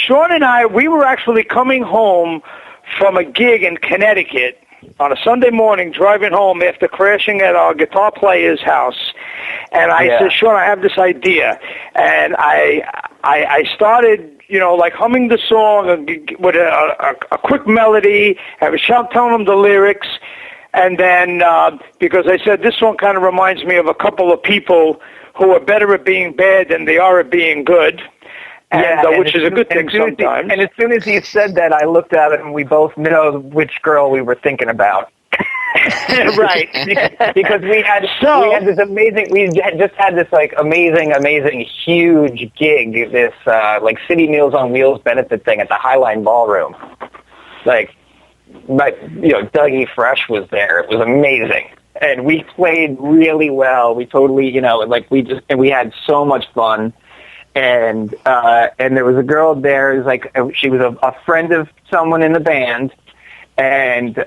Sean and I, we were actually coming home from a gig in Connecticut on a Sunday morning, driving home after crashing at our guitar player's house. And I said, Sean, I have this idea. And I started, like humming the song with a quick melody. I was telling him the lyrics. And then, because I said, this song kind of reminds me of a couple of people who are better at being bad than they are at being good. And, which is a good thing sometimes. And as soon as he said that, I looked at it, and we both know which girl we were thinking about. Right. Because we had this amazing, just had this like amazing, huge gig, this like City Meals on Wheels benefit thing at the Highline Ballroom. Like, Dougie Fresh was there. It was amazing. And we played really well. We totally, we had so much fun. And there was a girl there, she was a friend of someone in the band, and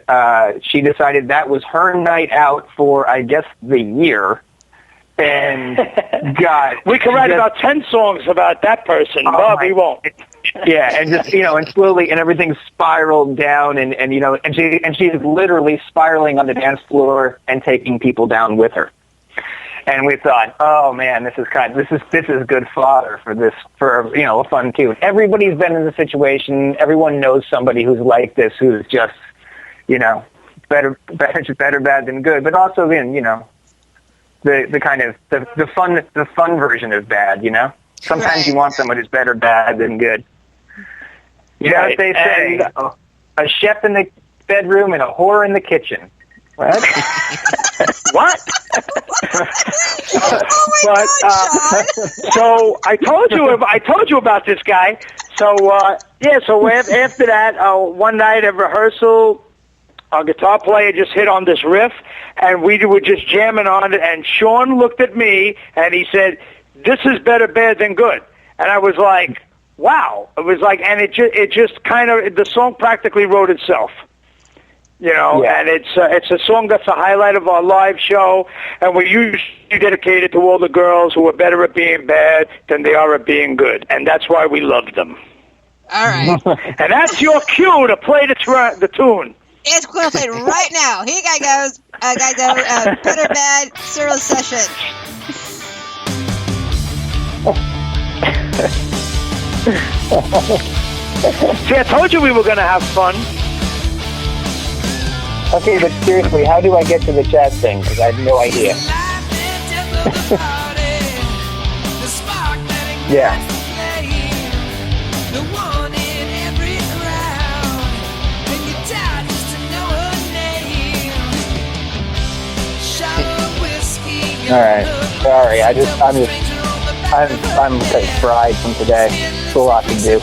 she decided that was her night out for, I guess, the year. And we could write about 10 songs about that person, but we won't. Yeah, and just and slowly, and everything spiraled down, and she's literally spiraling on the dance floor and taking people down with her. And we thought, oh man, this is good fodder for a fun tune. Everybody's been in the situation. Everyone knows somebody who's like this, who's just better bad than good. But also then the kind of the fun version of bad. Sometimes you want someone who's better bad than good. You know what they say? A chef in the bedroom and a whore in the kitchen. What? What? Oh my God, so I told you about this guy. So so after that, one night at rehearsal, our guitar player just hit on this riff, and we were just jamming on it. And Sean looked at me and he said, "This is better bad than good." And I was like, "Wow!" It was like, and it just kind of, the song practically wrote itself. And it's a song that's a highlight of our live show, and we usually dedicate it to all the girls who are better at being bad than they are at being good, and that's why we love them. All right. And that's your cue to play the tune. It's going to play right now. Here you goes, Better Bad Serial Session. See, I told you we were going to have fun. Okay, but seriously, how do I get to the chat thing? Because I have no idea. Yeah. All right. Sorry, I'm like fried from today. It's a lot to do.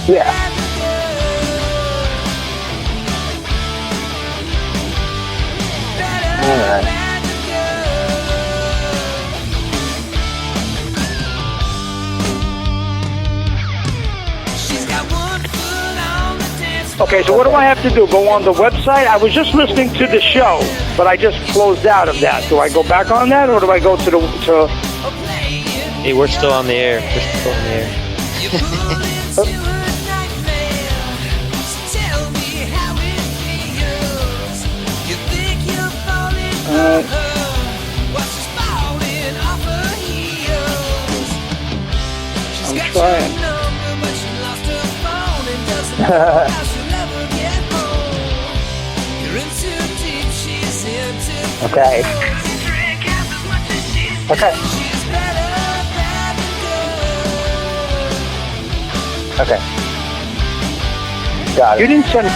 Yeah. All right. Okay, so what do I have to do? Go on the website? I was just listening to the show, but I just closed out of that. Do I go back on that, or do I go to... Hey, we're still on the air. I'm trying. Okay. Got it. You didn't send...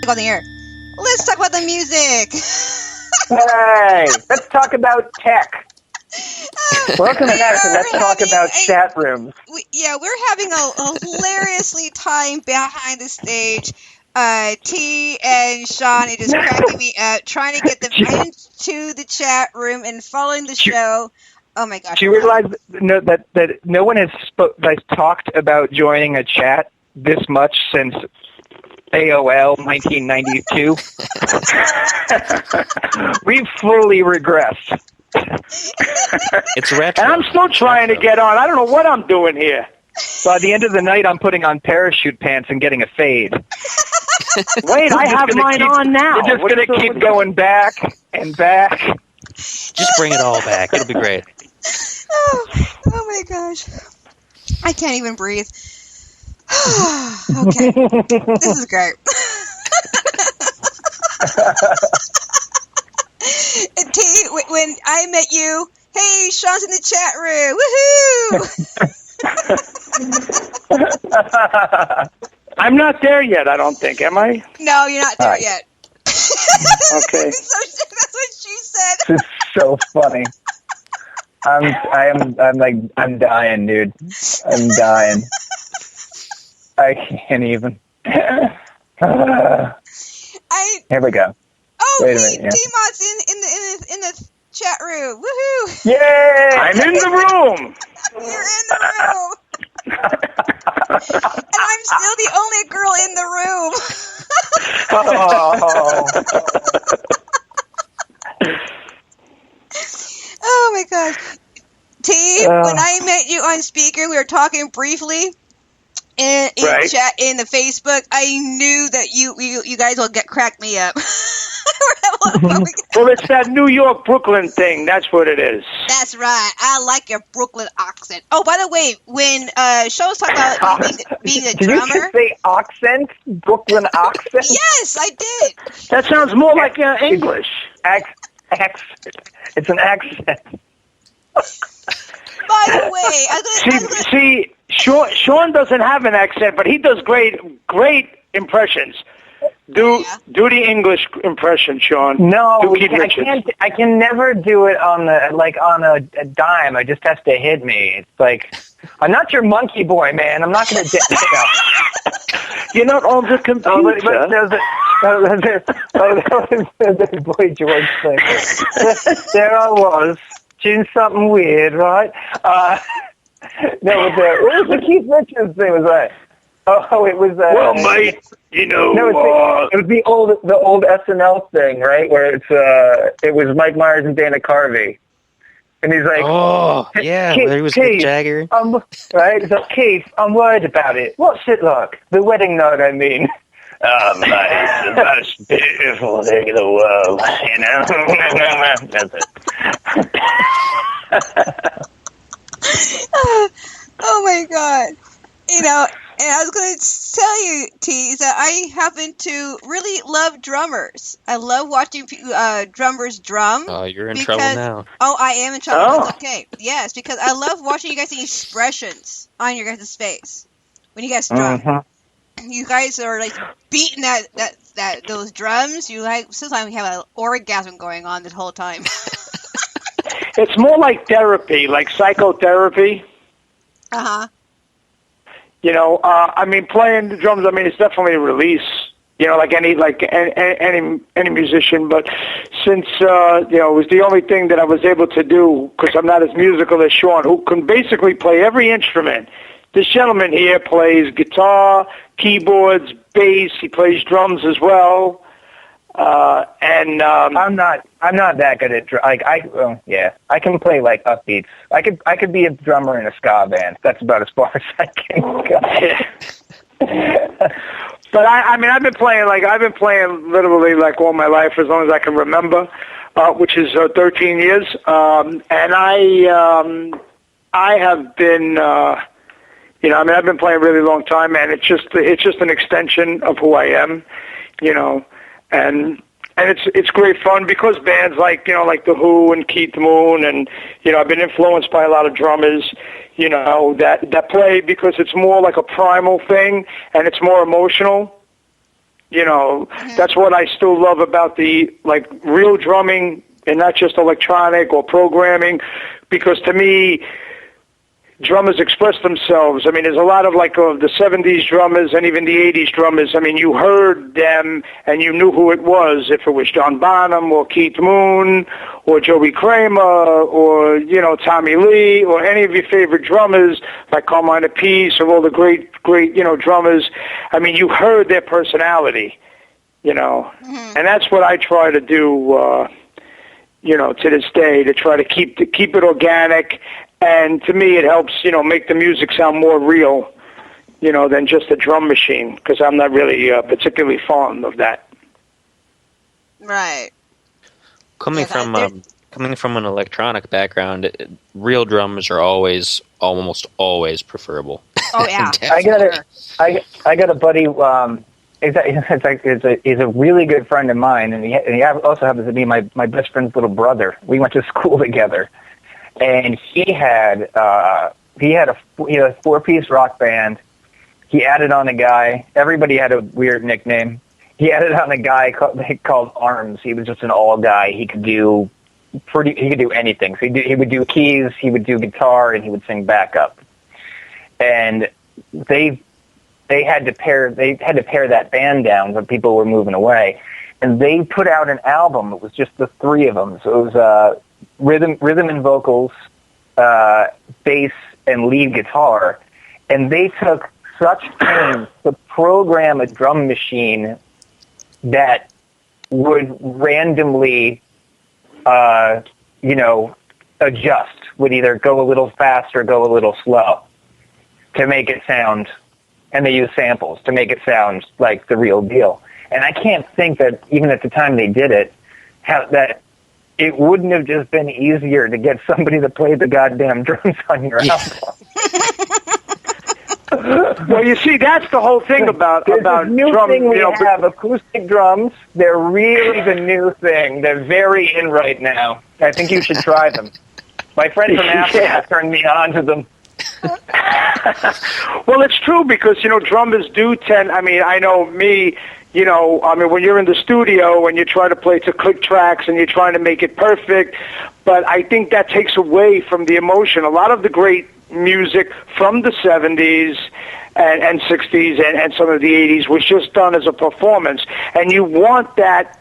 on the air. Let's talk about the music. Hey, let's talk about tech. Welcome back to Let's Talk About Chat Rooms. We're having a hilariously time behind the stage. T and Sean, it is cracking me up, trying to get them into the chat room and following the show. Oh my gosh! Do you realize that no one has talked about joining a chat this much since AOL 1992? We've fully regressed. It's retro. And I'm still trying to get on. I don't know what I'm doing here. By the end of the night, I'm putting on parachute pants and getting a fade. Wait, I have mine on now. We're just going to keep going back and back. Just bring it all back. It'll be great. Oh my gosh. I can't even breathe. Okay. This is great. T, when I met you, hey, Sean's in the chat room. Woohoo! I'm not there yet, I don't think. Am I? No, you're not there yet. Okay. That's what she said. This is so funny. I'm dying, dude. I'm dying. I can't even. Here we go. Oh, wait a minute. Yeah. D-Mod's in the chat room. Woohoo! Yay! I'm in the room. You're in the room. And I'm still the only girl in the room. Oh my gosh. T, when I met you on speaker, we were talking briefly in chat in the Facebook. I knew that you guys will crack me up. Well, it's that New York, Brooklyn thing. That's what it is. That's right. I like your Brooklyn accent. Oh, by the way, when Sean was talking about being a drummer. Did you just say accent? Brooklyn accent? Yes, I did. That sounds more like English. It's an accent. By the way, see, Sean doesn't have an accent, but he does great impressions. Do the English impression, Sean. No, I can never do it on a dime. It just has to hit me. It's like, I'm not your monkey boy, man. I'm not going to You're not on the computer. That was the Boy George thing. There I was, doing something weird, right? What was the Keith Richards thing? Was that? Oh, it was. Well, mate, you know. No, it was the old SNL thing, right? Where it was Mike Myers and Dana Carvey, and he's like, oh, yeah, Keith, where he was Mick Jagger. Right? He's like, Keith, I'm worried about it. What's it like? The wedding night, I mean. Oh, mate, it's the most beautiful thing in the world, you know? That's it. Oh my God. You know, and I was going to tell you, T, is that I happen to really love drummers. I love watching drummers drum. Oh, you're in trouble now. Oh, I am in trouble. That's okay. Yes, because I love watching you guys' expressions on your guys' face when you guys drum. Mm-hmm. You guys are like beating those drums. You sometimes have an orgasm going on this whole time. It's more like therapy, like psychotherapy. Uh-huh. You know, I mean, playing the drums, I mean, it's definitely a release, you know, like any musician. But since, it was the only thing that I was able to do, because I'm not as musical as Sean, who can basically play every instrument. This gentleman here plays guitar, keyboards, bass. He plays drums as well. And I'm not that good at I can play like upbeats. I could be a drummer in a ska band. That's about as far as I can go. But I've been playing literally like all my life, as long as I can remember, which is 13 years. And I have been I've been playing a really long time, and it's just an extension of who I am, you know. And it's great fun because bands like The Who and Keith Moon, and I've been influenced by a lot of drummers, that play because it's more like a primal thing and it's more emotional. You know, that's what I still love about the, like, real drumming and not just electronic or programming, because to me, drummers express themselves. I mean, there's a lot of, like, the 70s drummers and even the 80s drummers. I mean, you heard them and you knew who it was, if it was John Bonham or Keith Moon or Joey Kramer or, you know, Tommy Lee or any of your favorite drummers like Carmine Appice or all the great, you know, drummers. I mean, you heard their personality, you know, and that's what I try to do, you know, to this day, to try to keep it organic. And to me, it helps, you know, make the music sound more real, you know, than just a drum machine, because I'm not really particularly fond of that. Right. Coming from an electronic background, real drums are almost always preferable. Oh yeah. I got a buddy. He's a really good friend of mine, and he also happens to be my best friend's little brother. We went to school together. And he had a 4-piece rock band. He added on a guy. Everybody had a weird nickname. He added on a guy called Arms. He was just an all guy. He could do anything. So he would do keys, he would do guitar, and he would sing backup. And they had to pare that band down when people were moving away. And they put out an album. It was just the three of them. So it was rhythm and vocals, bass and lead guitar, and they took such pains to program a drum machine that would randomly, you know, adjust, would either go a little fast or go a little slow to make it sound, and they use samples to make it sound like the real deal. And I can't think that even at the time they did it, that it wouldn't have just been easier to get somebody to play the goddamn drums on your album. Well, you see, that's the whole thing about this new drum. Thing we have acoustic drums. They're really the new thing. They're very in right now. I think you should try them. My friend from Africa turned me on to them. Well, it's true because, you know, drummers do tend. I mean, I know me. You know, I mean, when you're in the studio and you try to play to click tracks and you're trying to make it perfect, but I think that takes away from the emotion. A lot of the great music from the 70s and 60s and some of the 80s was just done as a performance. And you want that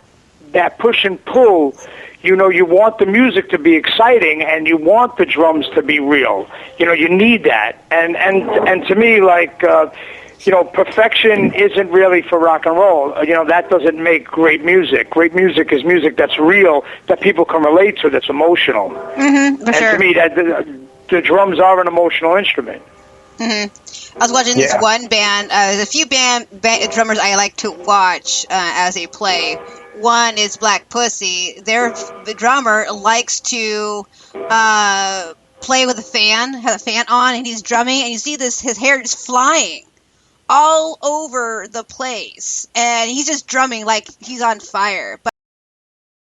push and pull. You know, you want the music to be exciting and you want the drums to be real. You know, you need that. And to me, like, you know, perfection isn't really for rock and roll. You know, that doesn't make great music. Great music is music that's real, that people can relate to, that's emotional. Mm-hmm, and to me, that the drums are an emotional instrument. Mm-hmm. I was watching this one band. There's a few band drummers I like to watch as they play. One is Black Pussy. The drummer likes to play with a fan, has a fan on, and he's drumming, and you see his hair just flying all over the place, and he's just drumming like he's on fire. But